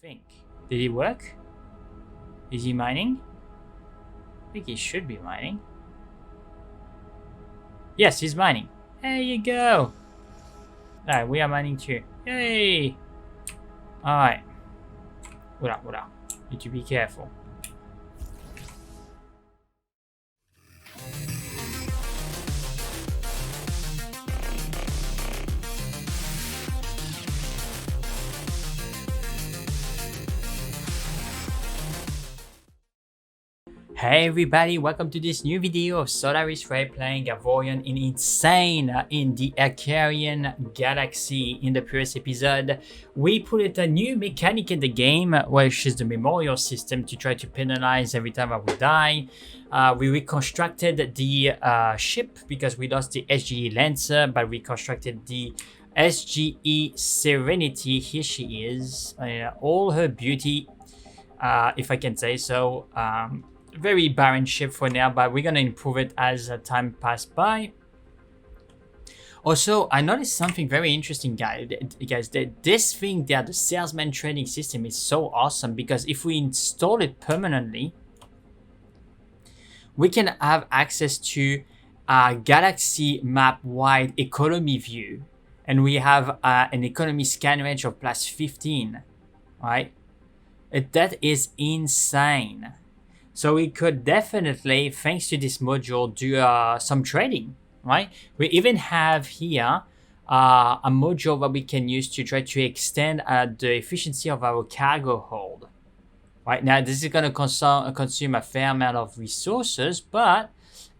Think. Did it work? Is he mining? I think he should be mining. Yes, he's mining. There you go. Alright, we are mining too. Yay! Alright. What up? Need to be careful. Hey everybody, welcome to this new video of Solaris Ray playing Avorion in Insane in the Avorion Galaxy. In the previous episode, we put a new mechanic in the game, which is the memorial system to try to penalize every time we die. We reconstructed the ship because we lost the SGE Lancer, but we reconstructed the SGE Serenity. Here she is, all her beauty, if I can say so. Very barren ship for now, but we're gonna improve it as time passes by. Also, I noticed something very interesting, guys. That this thing there, the salesman trading system, is so awesome because if we install it permanently, we can have access to a galaxy map wide economy view, and we have an economy scan range of +15, right? That is insane. So we could definitely, thanks to this module, do some trading, right? We even have here a module that we can use to try to extend the efficiency of our cargo hold. Right now, this is going to consume a fair amount of resources, but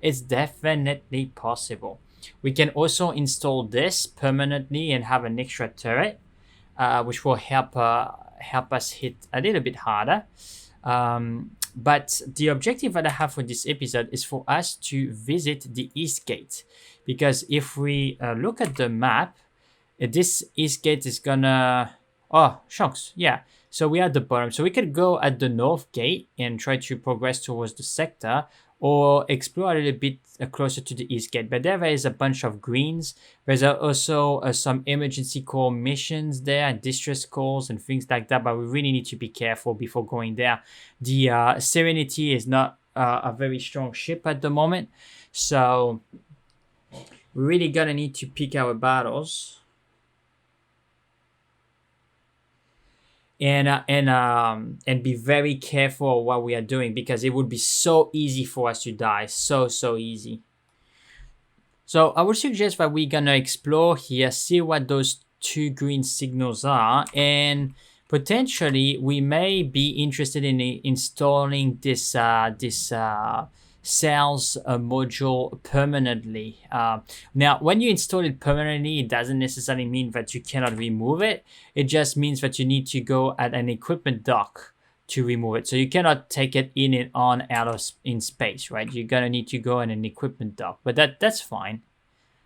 it's definitely possible. We can also install this permanently and have an extra turret, which will help us hit a little bit harder. But the objective that I have for this episode is for us to visit the East Gate, because if we look at the map, this East Gate is gonna... Oh, shucks, yeah. So we are at the bottom. So we could go at the North Gate and try to progress towards the sector, or explore a little bit closer to the East Gate. But there is a bunch of greens. There's also some emergency call missions there, distress calls and things like that, but we really need to be careful before going there. The Serenity is not a very strong ship at the moment, so we're really gonna need to pick our battles. And be very careful what we are doing, because it would be so easy for us to die. So easy. So I would suggest that we're gonna explore here, see what those two green signals are, and potentially we may be interested in installing this sales module permanently. Now, when you install it permanently, it doesn't necessarily mean that you cannot remove it. It just means that you need to go at an equipment dock to remove it. So you cannot take it in and on in space, right? You're gonna need to go in an equipment dock, but that's fine.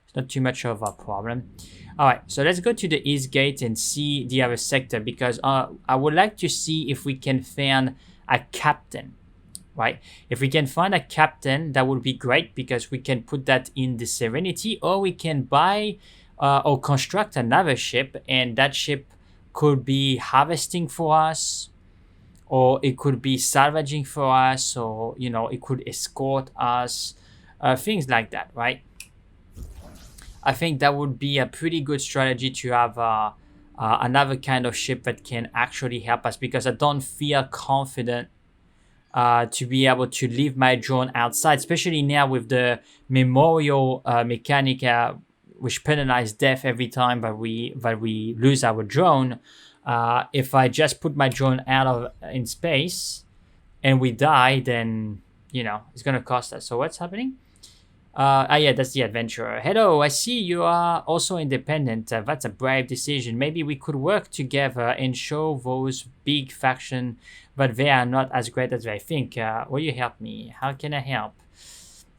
It's not too much of a problem. All right, so let's go to the East Gate and see the other sector, because I would like to see if we can find a captain. Right, if we can find a captain, that would be great, because we can put that in the Serenity, or we can buy or construct another ship, and that ship could be harvesting for us, or it could be salvaging for us, or it could escort us, things like that, right? I think that would be a pretty good strategy to have another kind of ship that can actually help us, because I don't feel confident to be able to leave my drone outside, especially now with the memorial mechanic, which penalizes death every time that we lose our drone. If I just put my drone out in space and we die, then it's gonna cost us. So what's happening? Yeah, that's the adventurer. Hello, I see you are also independent. That's a brave decision. Maybe we could work together and show those big faction that they are not as great as they think. Will you help me? How can I help?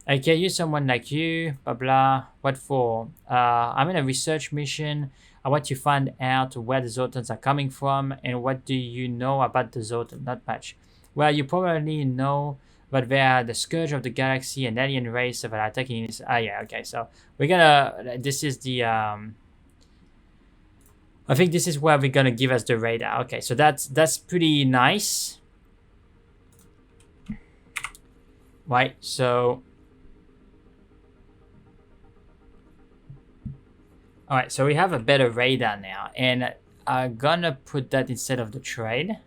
I can use someone like you, blah blah. What for? I'm in a research mission. I want to find out where the Zotans are coming from, and what do you know about the Zotan? Not much. Well, you probably know but they are the scourge of the galaxy, an alien race that are attacking this. Yeah, okay, so we're gonna, this is the I think this is where we're gonna give us the radar. Okay, so that's pretty nice. Right, so all right, so we have a better radar now, and I'm gonna put that instead of the trade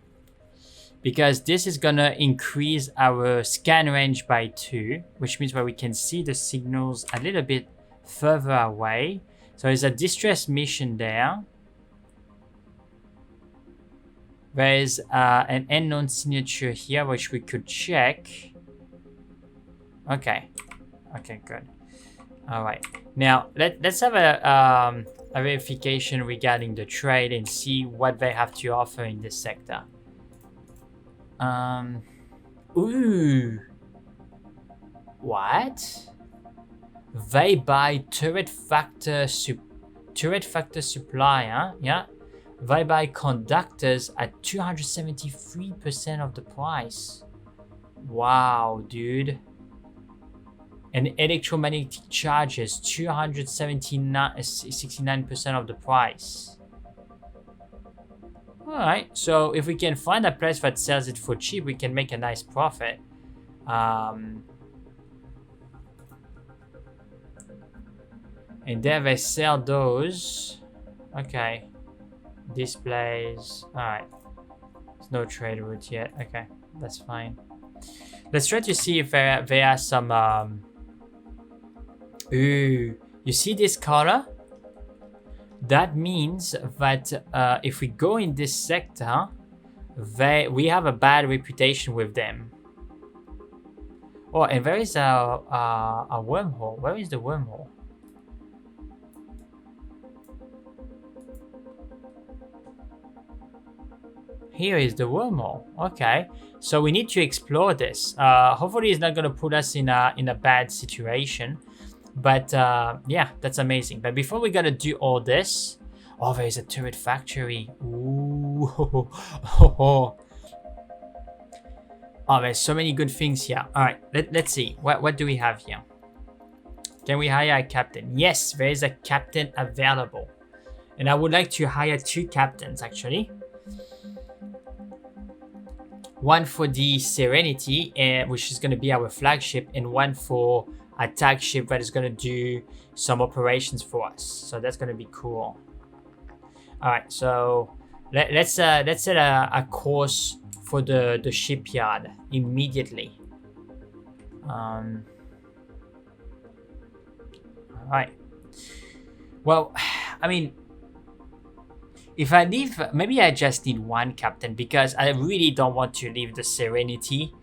because this is gonna increase our scan range by 2, which means where we can see the signals a little bit further away. So there's a distress mission there. There's an unknown signature here, which we could check. Okay, good. All right, now let's have a verification regarding the trade and see what they have to offer in this sector. Ooh, what? They buy turret factor supply, huh? Yeah. They buy conductors at 273% of the price. Wow, dude. And electromagnetic charges, 269% of the price. Alright, so if we can find a place that sells it for cheap, we can make a nice profit. And then they sell those. Okay. Displays. Alright. There's no trade route yet. Okay, that's fine. Let's try to see if there are some... Ooh, you see this color? That means that if we go in this sector, we have a bad reputation with them. Oh, and there is a wormhole. Where is the wormhole? Here is the wormhole. Okay, so we need to explore this. Hopefully, it's not going to put us in a bad situation. But yeah, that's amazing. But before we gotta do all this, oh, there's a turret factory. Ooh, oh, there's so many good things here. All right, let's see. What do we have here? Can we hire a captain? Yes, there is a captain available, and I would like to hire 2 captains actually. One for the Serenity, which is going to be our flagship, and one for attack ship that is going to do some operations for us. So that's going to be cool. All right, so let's set a course for the shipyard immediately. All right. Well, I mean, if I leave, maybe I just need 1 captain because I really don't want to leave the Serenity.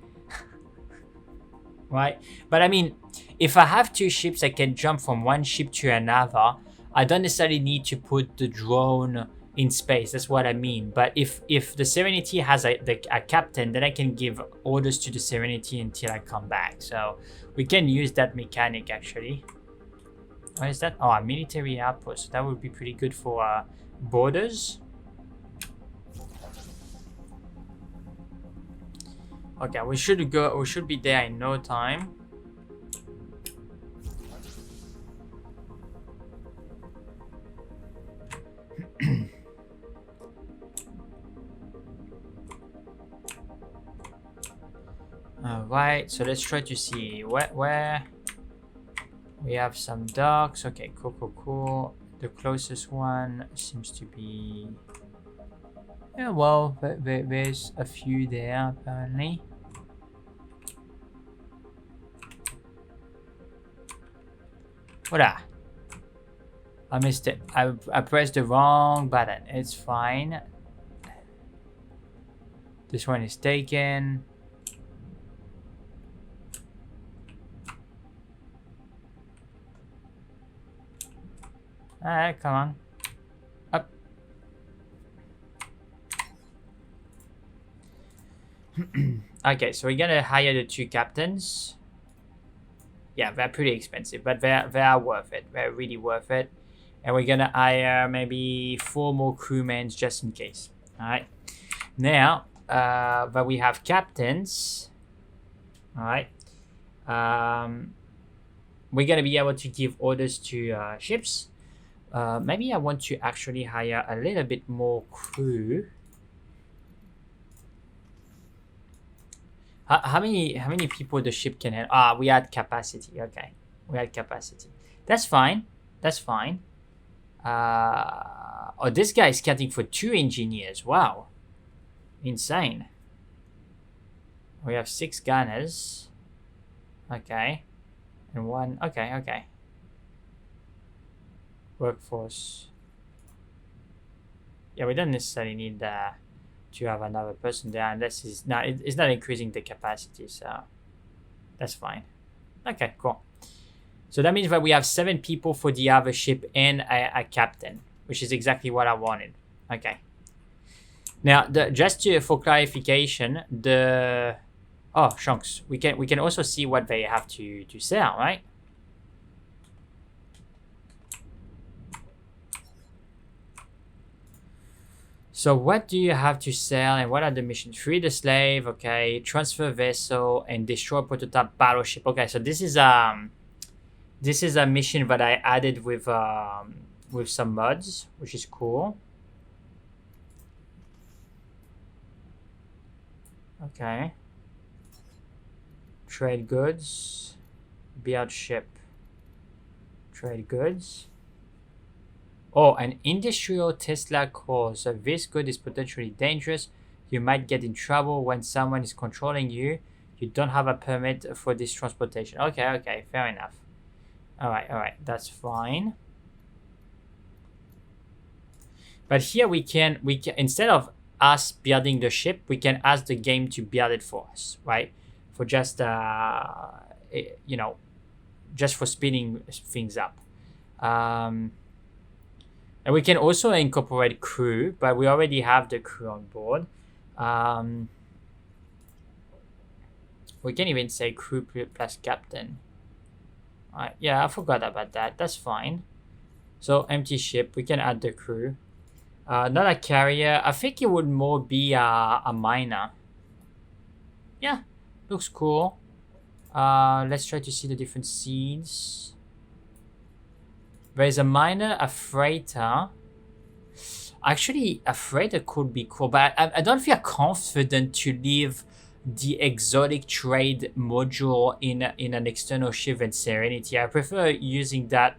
Right? But I mean, if I have 2 ships, I can jump from one ship to another. I don't necessarily need to put the drone in space. That's what I mean. But if the Serenity has a captain, then I can give orders to the Serenity until I come back. So we can use that mechanic actually. What is that? Oh, a military outpost. That would be pretty good for borders. Okay, we should be there in no time. Alright, so let's try to see where we have some docks. Okay, cool. The closest one seems to be... Yeah, well, there's a few there, apparently. Voila. I missed it. I pressed the wrong button. It's fine. This one is taken. Alright, come on. Up. Okay, so we're gonna hire the 2 captains. Yeah, they're pretty expensive, but they are worth it. They're really worth it. And we're gonna hire maybe 4 more crewmen just in case. Alright. Now that we have captains, alright, we're gonna be able to give orders to ships. Maybe I want to actually hire a little bit more crew. How many people the ship can handle? Ah, we had capacity. Okay, we had capacity. That's fine. That's fine. Oh, this guy is cutting for 2 engineers. Wow, insane. We have 6 gunners. Okay, and 1. Okay, okay. Workforce. Yeah, we don't necessarily need to have another person there unless it's not increasing the capacity, so that's fine. Okay, cool. So that means that we have 7 people for the other ship and a captain, which is exactly what I wanted. Okay. Now, for clarification, chunks. We can also see what they have to sell, right? So what do you have to sell and what are the missions? Free the slave, okay. Transfer vessel and destroy prototype battleship. Okay, so this is a mission that I added with some mods, which is cool. Okay. Trade goods. Build ship. Trade goods. Oh, an industrial Tesla core. So this good is potentially dangerous. You might get in trouble when someone is controlling you. You don't have a permit for this transportation. Okay, okay, fair enough. Alright, that's fine. But here we can instead of us building the ship, we can ask the game to build it for us, right? For just just for speeding things up. And we can also incorporate crew, but we already have the crew on board. We can even say crew plus captain. Alright, yeah, I forgot about that. That's fine. So empty ship, we can add the crew. Not a carrier. I think it would more be a miner. Yeah, looks cool. Let's try to see the different seeds. There's a miner, a freighter. Actually, a freighter could be cool, but I don't feel confident to leave the exotic trade module in an external ship and Serenity. I prefer using that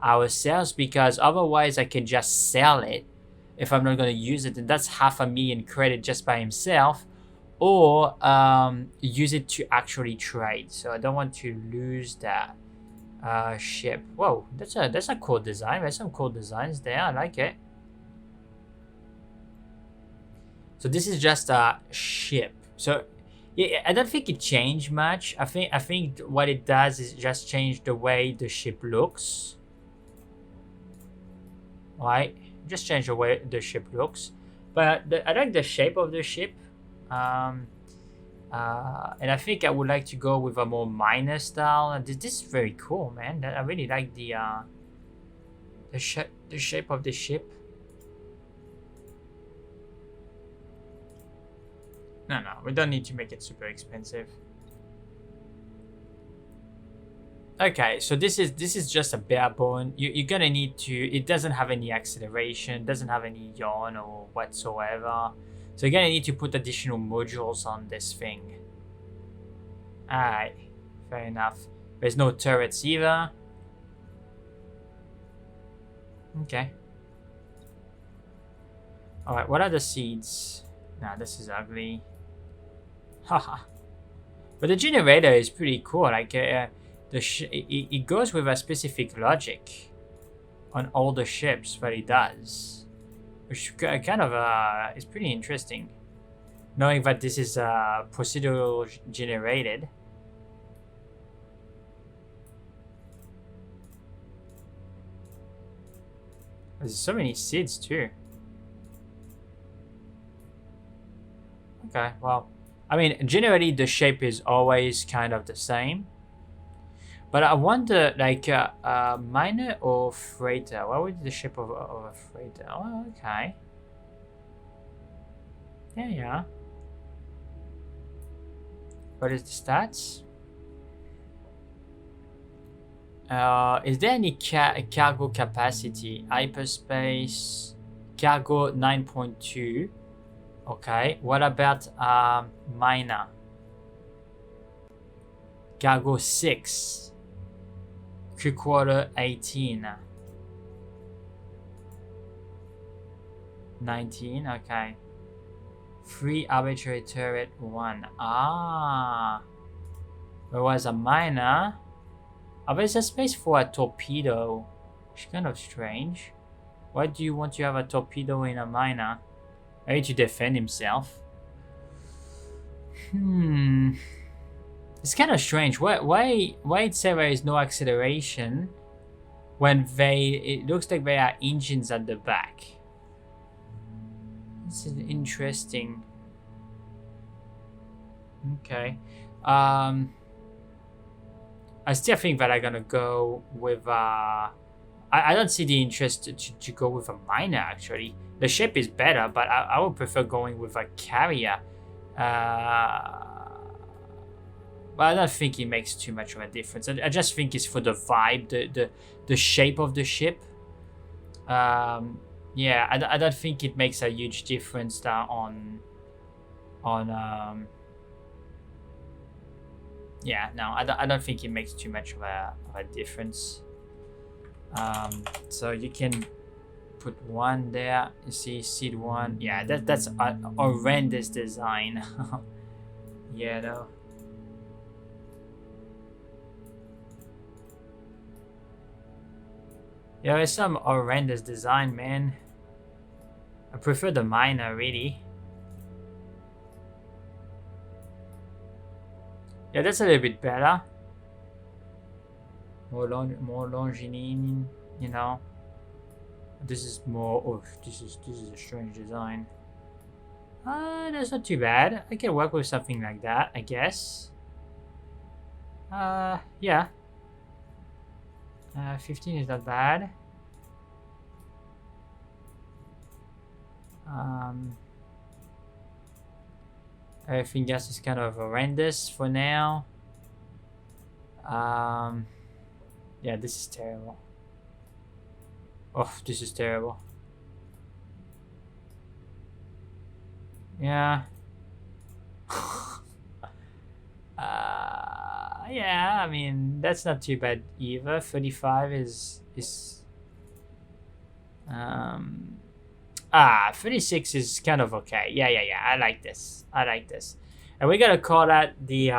ourselves because otherwise I can just sell it if I'm not going to use it, and that's 500,000 credit just by himself, or use it to actually trade. So I don't want to lose that. Ship. Whoa, that's a cool design. There's some cool designs there. I like it. So this is just a ship. So yeah, I don't think it changed much. I think what it does is just change the way the ship looks. Right? Just change the way the ship looks. But I like the shape of the ship. And I think I would like to go with a more minor style. This is very cool, man. I really like the shape of the ship. No, we don't need to make it super expensive. Okay, so this is just a bare bone. You're gonna need to. It doesn't have any acceleration, doesn't have any yawn or whatsoever. So you're gonna need to put additional modules on this thing. Alright, fair enough. There's no turrets either. Okay. Alright, what are the seeds? Nah, this is ugly. Haha. But the generator is pretty cool. Like, it goes with a specific logic on all the ships that it does. Which kind of is pretty interesting, knowing that this is procedural generated. There's so many seeds too. Okay, well, I mean, generally the shape is always kind of the same. But I wonder, like, miner or freighter? What would be the shape of a freighter? Oh, okay. Yeah. What is the stats? Is there any cargo capacity? Hyperspace, cargo 9.2. Okay, what about miner? Cargo 6. Crew quarter 18. 19, okay. Free arbitrary turret 1. Ah. Whereas a miner. Oh, there's a space for a torpedo. It's kind of strange. Why do you want to have a torpedo in a miner? Maybe to defend himself. It's kind of strange. Why it say there is no acceleration when it looks like there are engines at the back? This is interesting. Okay. I still think that I'm gonna go with I don't see the interest to go with a miner actually. The shape is better, but I would prefer going with a carrier. But I don't think it makes too much of a difference. I just think it's for the vibe, the shape of the ship. Yeah, I don't think it makes a huge difference on yeah, no, I don't think it makes too much of a difference. So you can put one there. You see, seed one. Yeah, that's a horrendous design. Yeah, no. Yeah, it's some horrendous design, man. I prefer the miner, really. Yeah, that's a little bit better. More longilinear, you know. This is more. Oh, this is a strange design. That's not too bad. I can work with something like that, I guess. Yeah. 15 is not bad. Everything else is kind of horrendous for now. Yeah, this is terrible. Oh, this is terrible. Yeah. Yeah, I mean, that's not too bad either. 35 is 36 is kind of okay. Yeah. I like this. And we gotta call that the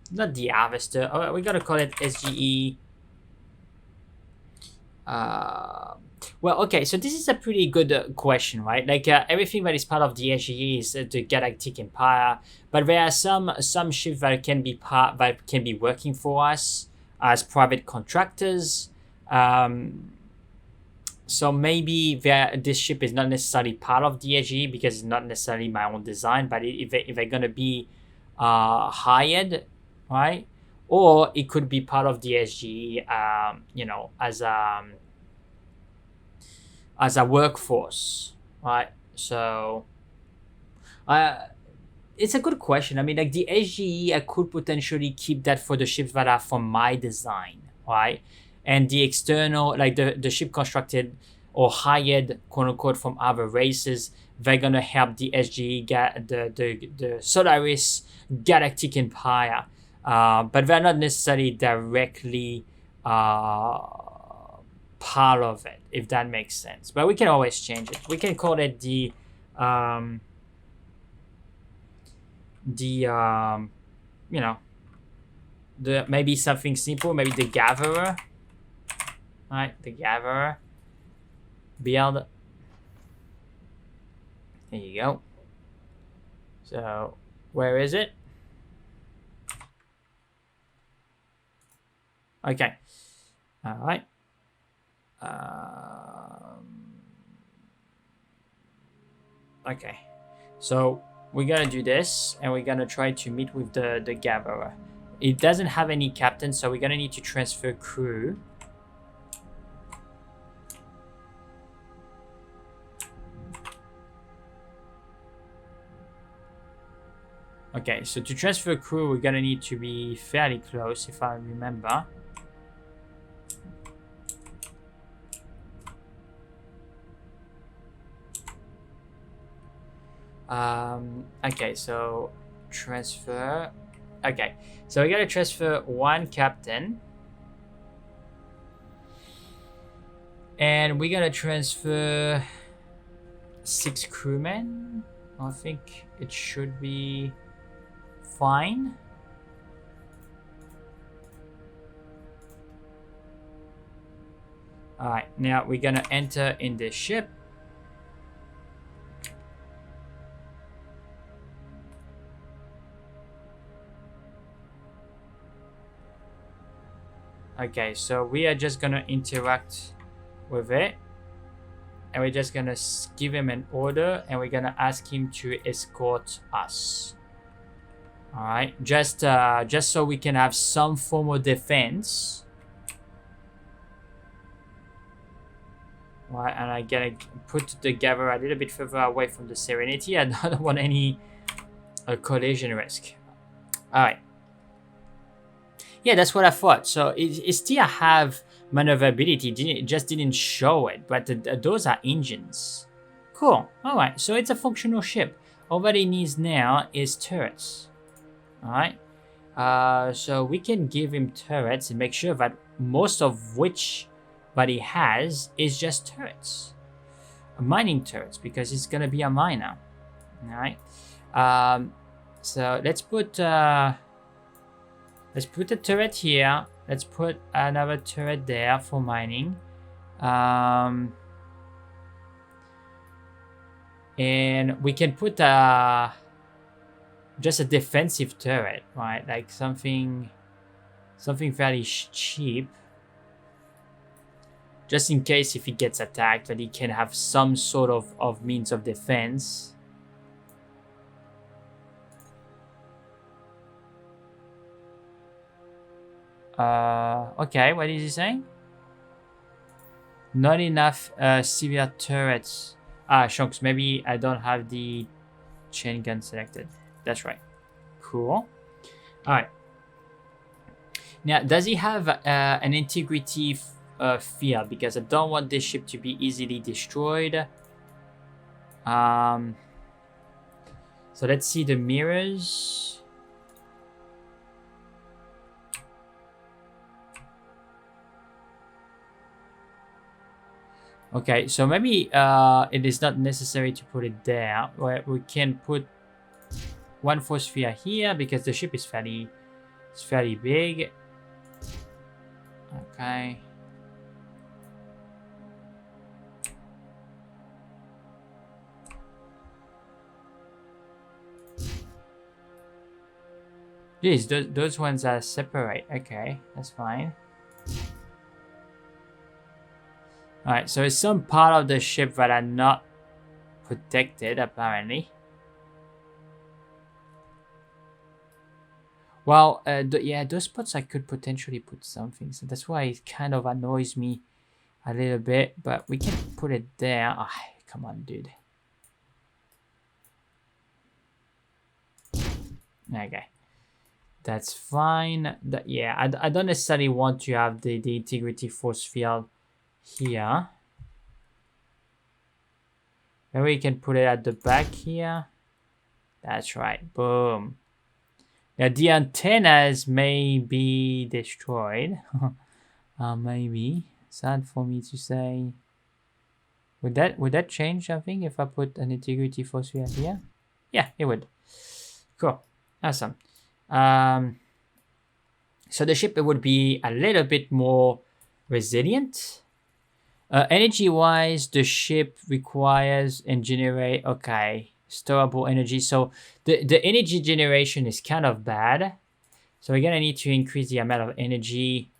not the harvester. Oh, we gotta call it SGE. Well, okay, so this is a pretty good question, right? Like everything that is part of the SGE is the Galactic Empire, but there are some ships that can be working for us as private contractors. So maybe this ship is not necessarily part of the SGE because it's not necessarily my own design, but if they're gonna be hired, right? Or it could be part of the SGE, you know, as a workforce, right? So, it's a good question. I mean, like the SGE, I could potentially keep that for the ships that are from my design, right? And the external, like the ship constructed or hired, quote unquote, from other races, they're gonna help the SGE, the Solaris Galactic Empire, but they're not necessarily directly part of it, if that makes sense. But we can always change it. We can call it the you know, maybe something simple, maybe the Gatherer, right? The Gatherer build. There you go. So where is it? Okay. All right. Okay, so we're gonna do this and we're gonna try to meet with the Gatherer. It doesn't have any captain, so we're gonna need to transfer crew. Okay, so to transfer crew, we're gonna need to be fairly close, if I remember. Okay, so transfer. Okay, so we gotta transfer one captain. And we're gonna transfer 6 crewmen. I think it should be fine. Alright, now we're gonna enter in the ship. Okay, so we are just gonna interact with it. And we're just gonna give him an order and we're gonna ask him to escort us. Alright, just so we can have some form of defense. Right, and I'm gonna put the Gather a little bit further away from the Serenity. I don't want any collision risk. Alright. Yeah, that's what I thought. So it still have maneuverability. It just didn't show it, but those are engines. Cool. Alright, so it's a functional ship. All that it needs now is turrets. Alright. So we can give him turrets and make sure that most of which that he has is just turrets. Mining turrets, because it's gonna be a miner. Alright. So let's put a turret here. Let's put another turret there for mining. And we can put just a defensive turret, right? Like something fairly cheap. Just in case if he gets attacked, that he can have some sort of means of defense. Okay, what is he saying? Not enough severe turrets. Shonks, maybe I don't have the chain gun selected. That's right. Cool. Alright. Now, does he have an integrity field? Because I don't want this ship to be easily destroyed. So let's see the mirrors. Okay, so maybe it is not necessary to put it there. We can put one force sphere here because the ship is fairly big. Okay. Jeez, those ones are separate. Okay, that's fine. Alright, so it's some part of the ship that are not protected, apparently. Well, yeah, those spots I could potentially put something. So that's why it kind of annoys me a little bit. But we can put it there. Oh, come on, dude. Okay. That's fine. Yeah, I don't necessarily want to have the integrity force field here. Maybe we can put it at the back here. That's right. Boom. Now the antennas may be destroyed. Maybe. Sad for me to say. Would that change something if I put an integrity force field here? Yeah, it would. Cool. Awesome. So the ship would be a little bit more resilient. Energy-wise, the ship requires and generate, okay, storable energy. So the energy generation is kind of bad. So we're gonna need to increase the amount of energy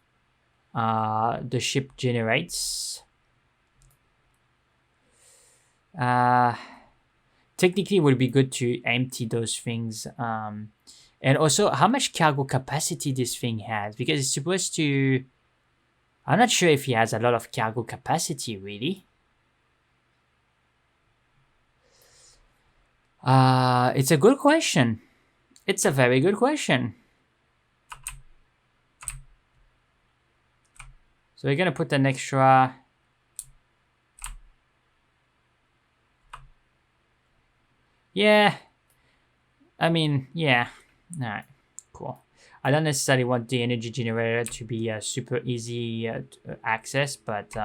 the ship generates. Technically, it would be good to empty those things. And also, how much cargo capacity this thing has, because it's supposed to... I'm not sure if he has a lot of cargo capacity, really. It's a good question. It's a very good question. So we're gonna put an extra. Yeah. I mean, yeah. All right, cool. I don't necessarily want the energy generator to be super easy to access, but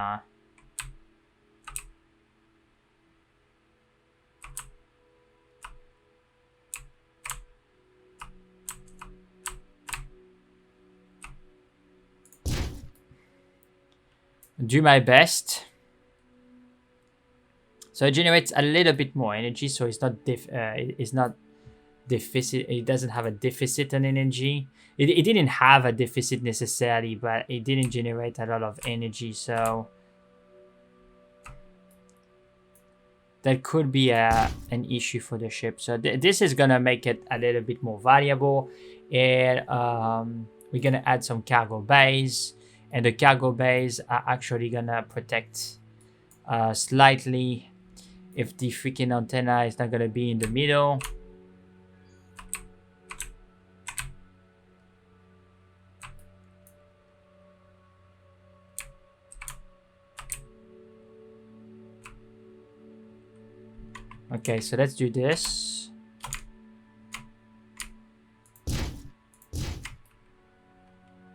do my best. So it generates a little bit more energy, so it's not deficit. It doesn't have a deficit in energy. It didn't have a deficit necessarily, but it didn't generate a lot of energy, so that could be an issue for the ship. So this is gonna make it a little bit more valuable, and we're gonna add some cargo bays, and the cargo bays are actually gonna protect slightly if the freaking antenna is not gonna be in the middle. Okay, so let's do this.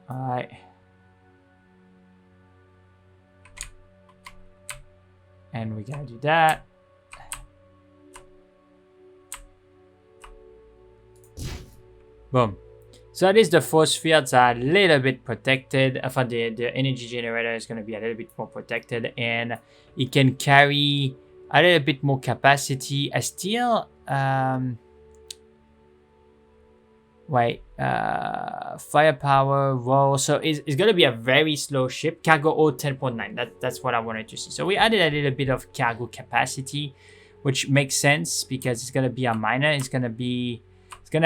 All right. And we gotta do that. Boom. So at least the force fields are a little bit protected. For the energy generator is going to be a little bit more protected, and it can carry a little bit more capacity. I still firepower roll. So it's going to be a very slow ship. Cargo O 10.9. That's what I wanted to see. So we added a little bit of cargo capacity, which makes sense because it's going to be a miner. It's going to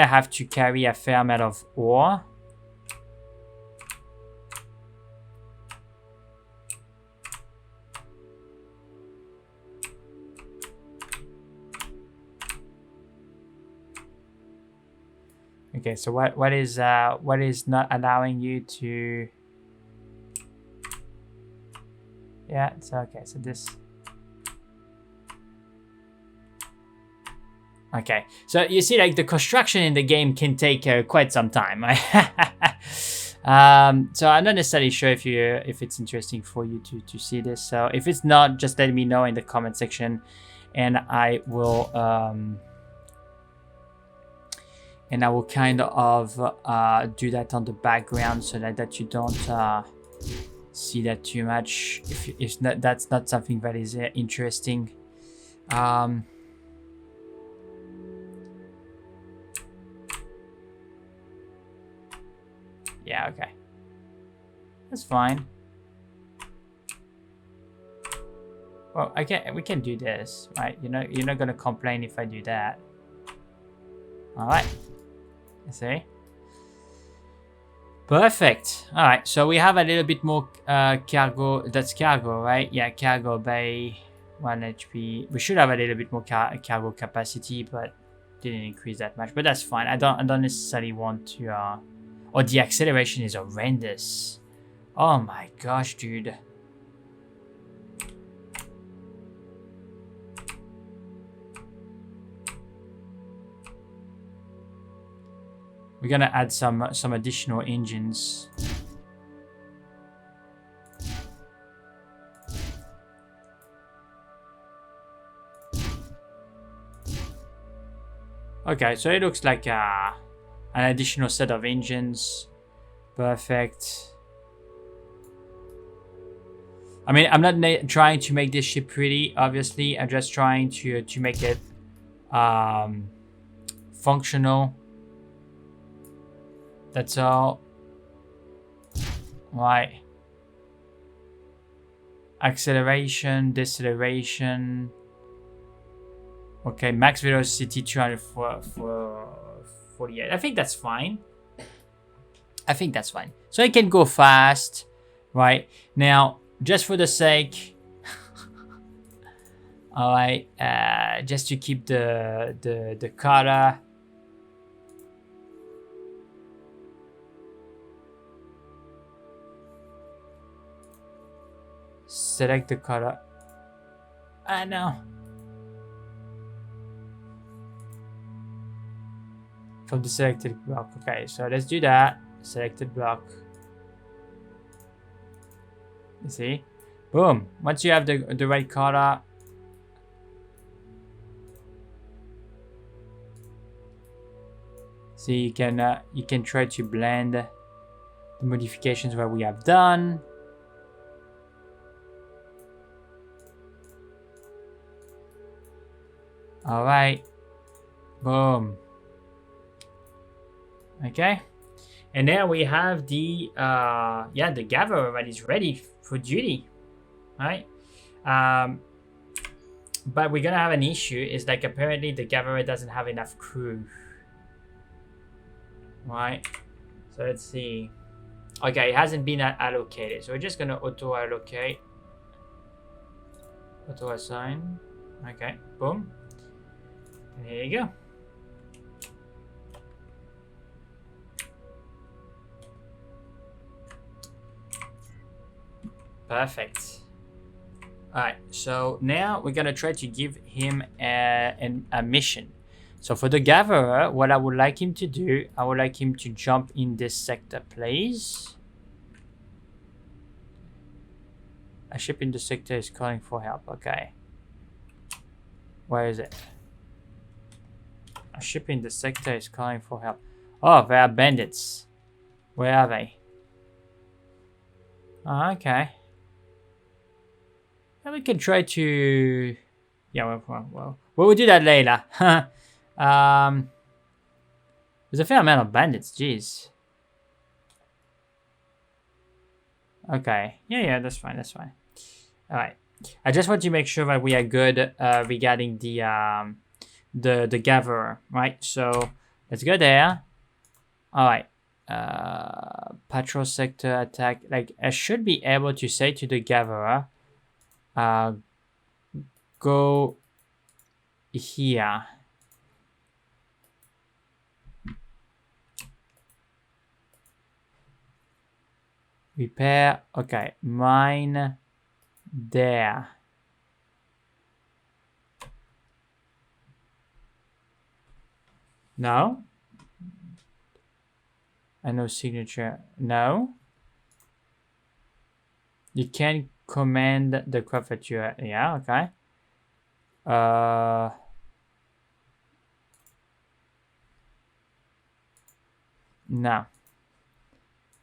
have to carry a fair amount of ore. Okay, so what is not allowing you to? Yeah, it's okay. So this. Okay, so you see, like, the construction in the game can take quite some time. So I'm not necessarily sure if it's interesting for you to see this. So if it's not, just let me know in the comment section, and I will kind of do that on the background so that you don't see that too much. If not, that's not something that is interesting. Yeah, okay. That's fine. Well, we can do this, right? You're not gonna complain if I do that. Alright. You see? Perfect. Alright, so we have a little bit more cargo. That's cargo, right? Yeah, cargo bay, 1 HP. We should have a little bit more cargo capacity, but didn't increase that much. But that's fine. I don't necessarily want to Oh, the acceleration is horrendous. Oh my gosh, dude. We're gonna add some additional engines. Okay, so it looks like an additional set of engines. Perfect. I mean, I'm not trying to make this ship pretty, obviously. I'm just trying to make it functional. That's all. Right. Acceleration, deceleration. Okay, max velocity 248. I think that's fine. So it can go fast, right? Now, just for the sake, all right, just to keep the kata. select the color. I know. From the selected block. Okay, so let's do that. Selected block. You see? Boom. Once you have the right color, see, you can try to blend the modifications that we have done. All right. Boom. Okay. And now we have the the gatherer that is ready for duty, right? But we're gonna have an issue. Is like apparently the gatherer doesn't have enough crew, right? So let's see. Okay, it hasn't been allocated, so we're just gonna auto allocate, auto assign. Okay, boom. And here you go. Perfect. Alright, so now we're gonna try to give him a mission. So for the gatherer, what I would like him to do, I would like him to jump in this sector, please. A ship in the sector is calling for help. Okay. Where is it? A ship in the sector is calling for help. Oh, they are bandits. Where are they? Oh, okay. And we can try to... Yeah, well, we'll do that later. There's a fair amount of bandits, jeez. Okay, yeah, that's fine, that's fine. Alright, I just want to make sure that we are good regarding the gatherer, right? So, let's go there. Alright, patrol sector attack. Like, I should be able to say to the gatherer, go here. Repair. Okay, mine there. No. And no signature. No. You can command the craft that you are. Yeah, okay. No.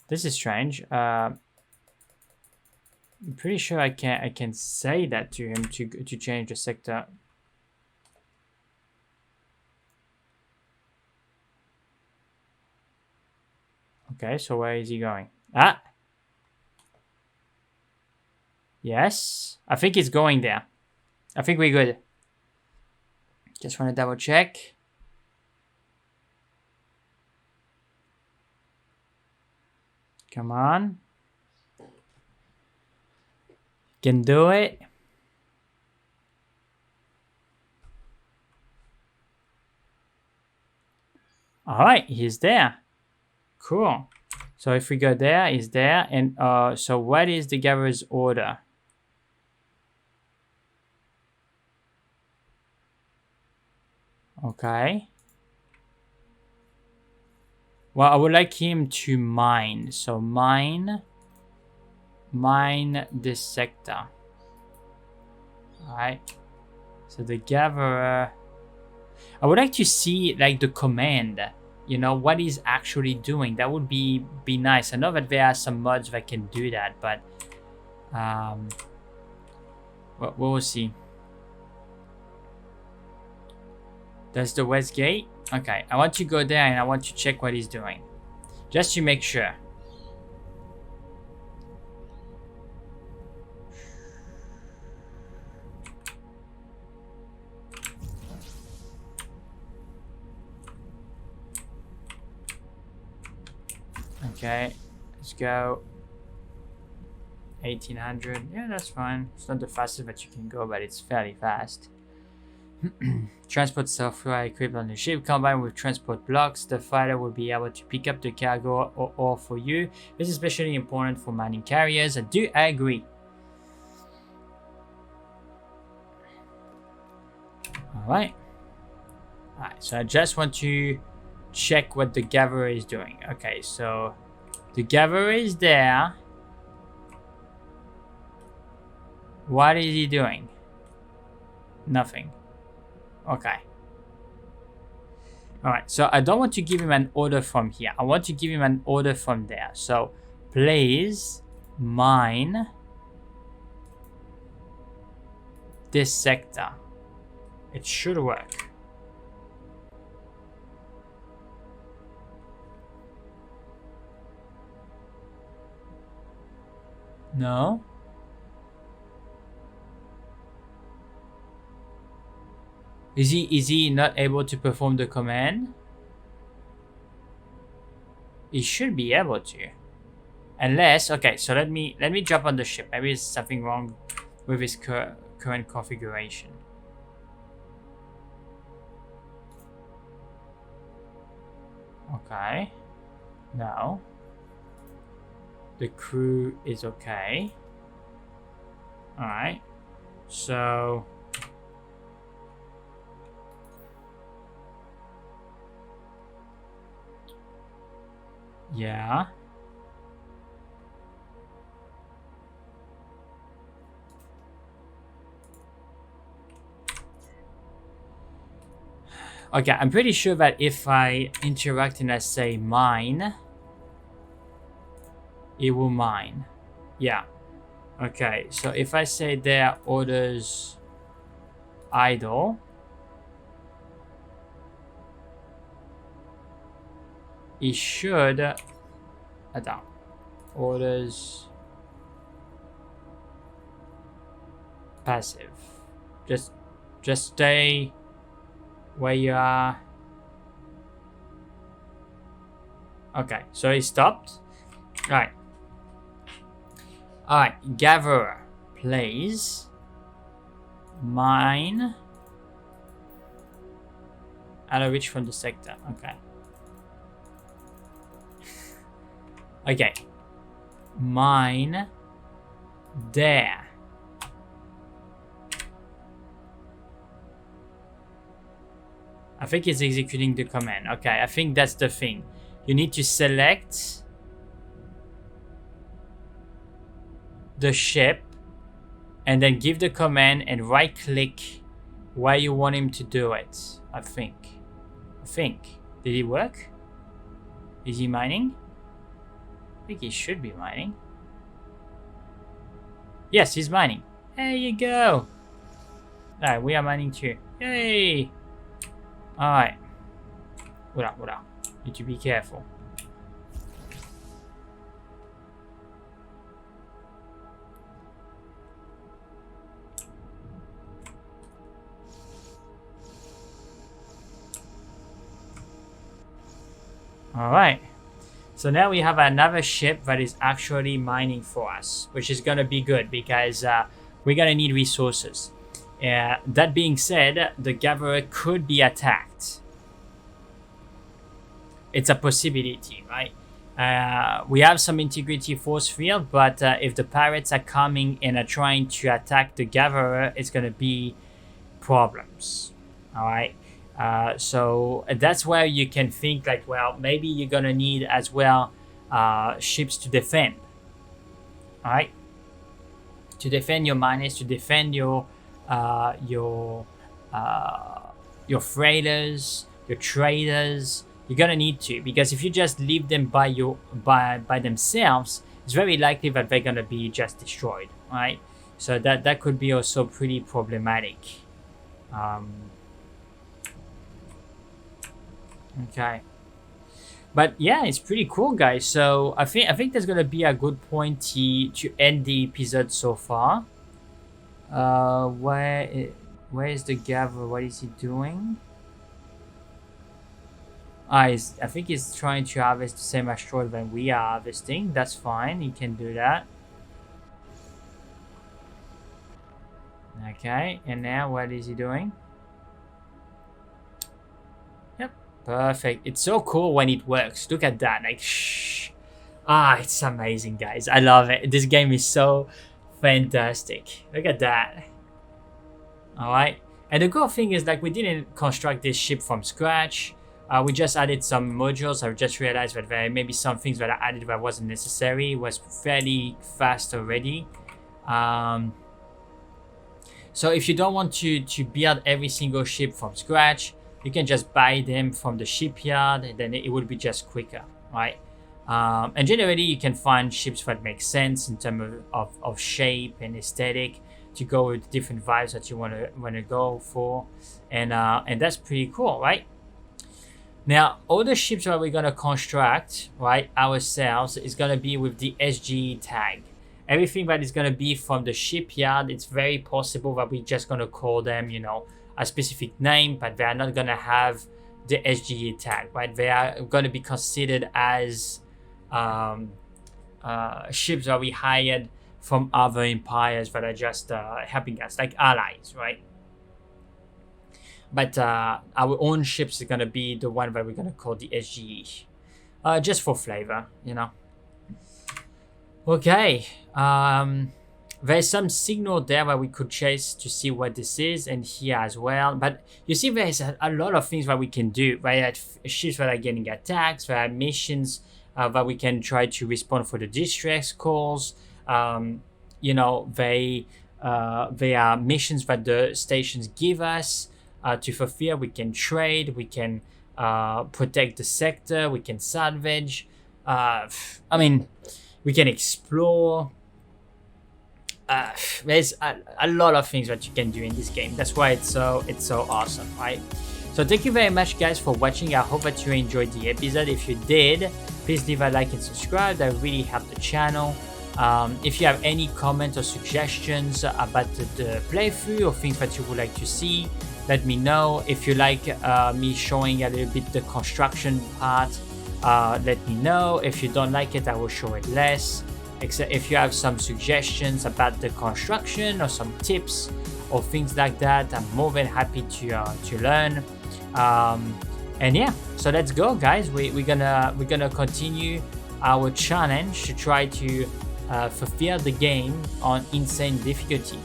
This is strange. I'm pretty sure I can say that to him to change the sector. Okay, so where is he going? Ah! Yes, I think he's going there. I think we're good. Just want to double check. Come on. Can do it. All right, he's there. Cool. So if we go there, he's there. And so what is the gatherer's order? Okay. Well, I would like him to mine. So mine this sector. Alright. So the gatherer. I would like to see like the command. You know, what he's actually doing. That would be nice. I know that there are some mods that can do that, but well, we'll see. That's the west gate. Okay, I want to go there and I want to check what he's doing. Just to make sure. Okay, let's go. 1800. Yeah, that's fine. It's not the fastest that you can go, but it's fairly fast. Transport software equipped on the ship combined with transport blocks. The fighter will be able to pick up the cargo or ore for you. This is especially important for mining carriers. I do agree. Alright. Alright, so I just want to check what the gatherer is doing. Okay, so the gatherer is there. What is he doing? Nothing. Okay. Alright, so I don't want to give him an order from here. I want to give him an order from there. So, please mine this sector. It should work. No? Is he not able to perform the command? He should be able to. Unless, okay, so let me jump on the ship. Maybe there's something wrong with his current configuration. Okay. Now the crew is okay. Alright. So yeah. Okay, I'm pretty sure that if I interact and I say mine, it will mine. Yeah. Okay, so if I say there orders idle, it should orders passive. Just stay where you are. Okay, so he stopped. Alright. Alright, gatherer, please mine out of reach from the sector. Okay. Okay. Mine there. I think it's executing the command. Okay, I think that's the thing. You need to select the ship and then give the command and right click where you want him to do it. I think. Did it work? Is he mining? I think he should be mining. Yes, he's mining. There you go. Alright, we are mining too. Yay! Alright. What up? Need to be careful. Alright. So now we have another ship that is actually mining for us, which is gonna be good because we're gonna need resources. That being said, the gatherer could be attacked. It's a possibility, right? We have some integrity force field, but if the pirates are coming and are trying to attack the gatherer, it's gonna be problems. All right. So that's where you can think like, well, maybe you're gonna need as well ships to defend. All right. To defend your miners, to defend your freighters, your traders. You're gonna need to, because if you just leave them by themselves, it's very likely that they're gonna be just destroyed, right? So that could be also pretty problematic. Okay, but yeah, it's pretty cool, guys. So I think that's gonna be a good point to end the episode so far. Where is the gatherer? What is he doing? I think he's trying to harvest the same asteroid that we are harvesting. That's fine. He can do that. Okay, and now what is he doing? Yep, perfect. It's so cool when it works. Look at that. Like, shh. It's amazing, guys. I love it. This game is so fantastic. Look at that. All right. And the cool thing is, like, we didn't construct this ship from scratch. We just added some modules. I just realized that there may be some things that I added that wasn't necessary. It was fairly fast already. So if you don't want to build every single ship from scratch, you can just buy them from the shipyard, and then it would be just quicker, right? And generally, you can find ships that make sense in terms of shape and aesthetic to go with different vibes that you want to go for, and that's pretty cool, right? Now, all the ships that we're gonna construct, right, ourselves is gonna be with the SGE tag. Everything that is gonna be from the shipyard, it's very possible that we're just gonna call them, you know, a specific name, but they are not gonna have the SGE tag, right? They are gonna be considered as ships that we hired from other empires that are just helping us, like allies, right? But our own ships are gonna be the one that we're gonna call the SGE, just for flavor, you know. Okay, there's some signal there that we could chase to see what this is, and here as well. But you see, there's a lot of things that we can do, right? Ships that are getting attacked, there are missions that we can try to respond for the distress calls. You know, they are missions that the stations give us to fulfill. We can trade, we can protect the sector, we can salvage. I mean, we can explore. There's a lot of things that you can do in this game. That's why it's so awesome, right? So thank you very much, guys, for watching. I hope that you enjoyed the episode. If you did, please leave a like and subscribe. That really helped the channel. If you have any comments or suggestions about the playthrough or things that you would like to see, let me know. If you like me showing a little bit the construction part, let me know. If you don't like it, I will show it less. Except if you have some suggestions about the construction or some tips or things like that, I'm more than happy to learn. And yeah, so let's go, guys. We're gonna continue our challenge to try to fulfill the game on insane difficulty.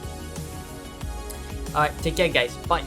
All right, take care, guys. Bye.